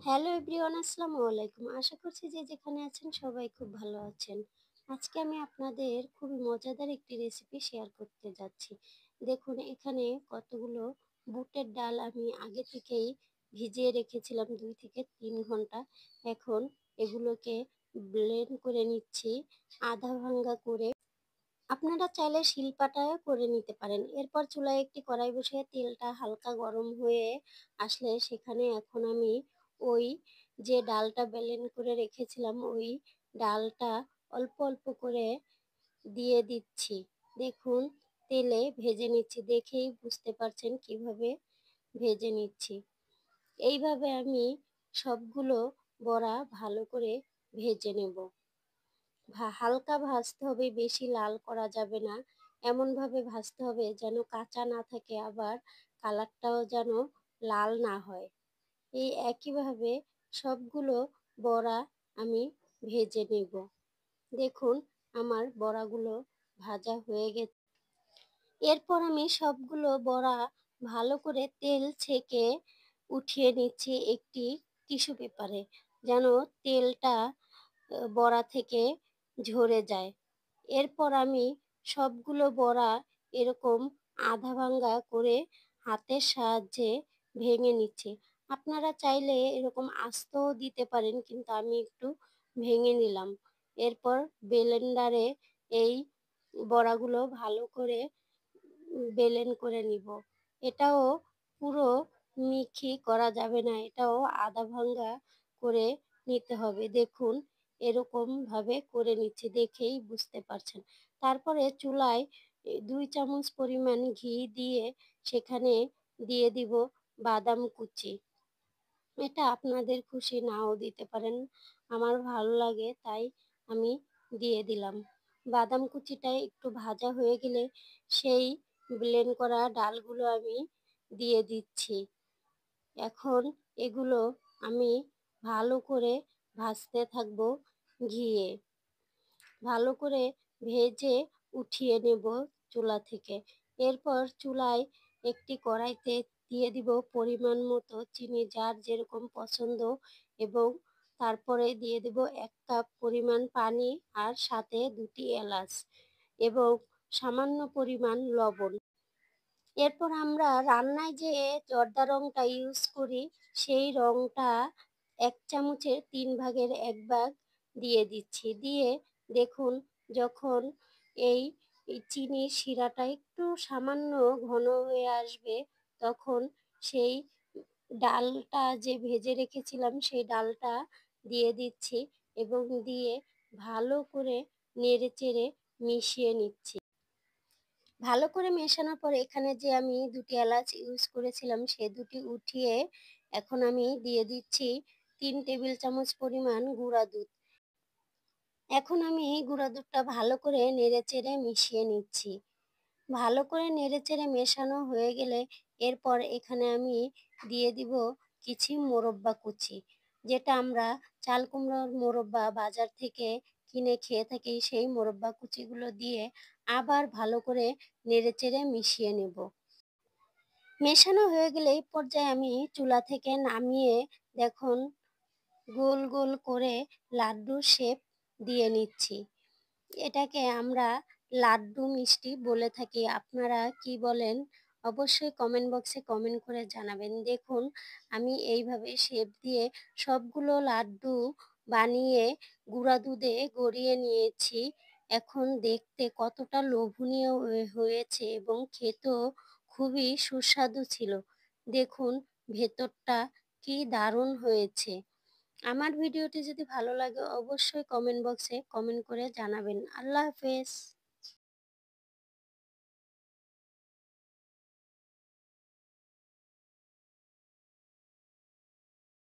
Hello everyone, আসসালামু আলাইকুম। আশা করছি যে যেখানে আছেন সবাই খুব ভালো আছেন। আজকে আমি আপনাদের খুবই মজাদার একটি রেসিপি শেয়ার করতে যাচ্ছি। দেখুন এখানে কতগুলো বুটের ডাল আমি আগে থেকেই ভিজিয়ে রেখেছিলাম 2 থেকে 3 ঘন্টা। এখন এগুলোকে ব্লেন্ড করে নিচ্ছি আধা ভাঙ্গা করে। আপনারা চাইলে শিলপাটায়ও করে নিতে পারেন। এরপর চুলায় একটি কড়াই বসিয়ে তেলটা হালকা গরম হয়ে আসলে সেখানে এখন আমি ওই যে ডালটা ব্লেন্ড করে রেখেছিলাম ওই ডালটা অল্প অল্প করে দিয়ে দিচ্ছি। দেখুন তেলে ভেজে নিচ্ছি, দেখেই বুঝতে পারছেন কিভাবে ভেজে নিচ্ছি। এইভাবে আমি সবগুলো বড়া ভালো করে ভেজে নেব। হালকা ভাজতে হবে, বেশি লাল করা যাবে না। এমনভাবে ভাজতে হবে যেন কাঁচা না থাকে, আবার কালারটাও যেন লাল না হয়। এই একইভাবে সবগুলো বড়া আমি ভেজে নেব। দেখুন আমার বড়াগুলো ভাজা হয়ে গেছে। এরপর আমি সবগুলো বড়া ভালো করে তেল ছেঁকে উঠিয়ে নিচ্ছি একটি টিস্যু পেপারে, যেন তেলটা বড়া থেকে ঝরে যায়। এরপর আমি সবগুলো বড়া এরকম আধা ভাঙ্গা করে হাতের সাহায্যে ভেঙে নিচ্ছি। আপনারা চাইলে এরকম আস্তও দিতে পারেন, কিন্তু আমি একটু ভেঙে নিলাম। এরপর ব্লেন্ডারে এই বড়াগুলো ভালো করে ব্লেন্ড করে নিব। এটাও পুরো মিহি করা যাবে না, এটাও আধা ভাঙ্গা করে নিতে হবে। দেখুন এরকম ভাবে করে নিচ্ছি, দেখেই বুঝতে পারছেন। তারপরে চুলায় 2 চামচ পরিমাণ ঘি দিয়ে সেখানে দিয়ে দিব বাদাম কুচি। এটা আপনাদের খুশি নাও দিতে পারেন। আমার ভালো লাগে তাই আমি দিয়ে দিলাম। বাদাম কুচিটা একটু ভাজা হয়ে গেলে সেই ব্লেন্ড করা ডালগুলো আমি দিয়ে দিচ্ছি। এখন এগুলো আমি ভালো করে ভাজতে থাকবো ঘিয়ে। ভালো করে ভেজে উঠিয়ে নেব চুলা থেকে। এরপর চুলায় একটি কড়াইতে দিয়ে দিব পরিমাণ মতো চিনি, যার যেরকম পছন্দ, এবং তারপরে দিয়ে দেব 1 কাপ পরিমাণ পানি, আর সাথে 2টি এলাচ এবং সামান্য পরিমাণ লবণ। এরপর আমরা রান্নায় যে জর্দা রংটা ইউজ করি সেই রংটা 1 চামচের 3 ভাগের 1 ভাগ দিয়ে দিচ্ছি। দিয়ে দেখুন যখন এই চিনির শিরাটা একটু সামান্য ঘন হয়ে আসবে, তখন সেই ডালটা যে ভেজে রেখেছিলাম সেই ডালটা দিয়ে দিচ্ছি এবং দিয়ে ভালো করে নেড়েচেড়ে মিশিয়ে নিচ্ছি। ভালো করে মেশানোর পর এখানে যে আমি 2টি এলাচ ইউজ করেছিলাম সে 2টি উঠিয়ে এখন আমি দিয়ে দিচ্ছি 3 টেবিল চামচ পরিমাণ গুঁড়া দুধ। এখন আমি এই গুঁড়া দুধটা ভালো করে নেড়েচেড়ে মিশিয়ে নিচ্ছি। ভালো করে নেড়েচেড়ে মেশানো হয়ে গেলে এরপর এখানে আমি দিয়ে দিব কিছু মোরব্বা কুচি, যেটা আমরা চাল কুমড়োর মোরব্বা বাজার থেকে কিনে খেয়ে থাকি। সেই মোরব্বা কুচিগুলো দিয়ে আবার ভালো করে নেড়েচেড়ে মিশিয়ে নেব। মেশানো হয়ে গেলে এই পর্যায়ে আমি চুলা থেকে নামিয়ে দেখুন গোল গোল করে লাড্ডুর শেপ দিয়ে নিচ্ছি। এটাকে আমরা লাড্ডু মিষ্টি বলে থাকি। আপনারা কি বলেন অবশ্যই কমেন্ট বক্সে কমেন্ট করে জানাবেন। দেখুন আমি এইভাবে শেপ দিয়ে সবগুলো লাড্ডু বানিয়ে গুঁড়া দুধে গড়িয়ে নিয়েছি। এখন দেখতে কতটা লোভনীয় হয়েছে এবং খেতেও খুবই সুস্বাদু ছিল। দেখুন ভেতরটা কি দারুণ হয়েছে। আমার ভিডিওটি যদি ভালো লাগে অবশ্যই কমেন্ট বক্সে কমেন্ট করে জানাবেন। আল্লাহ হাফেজ।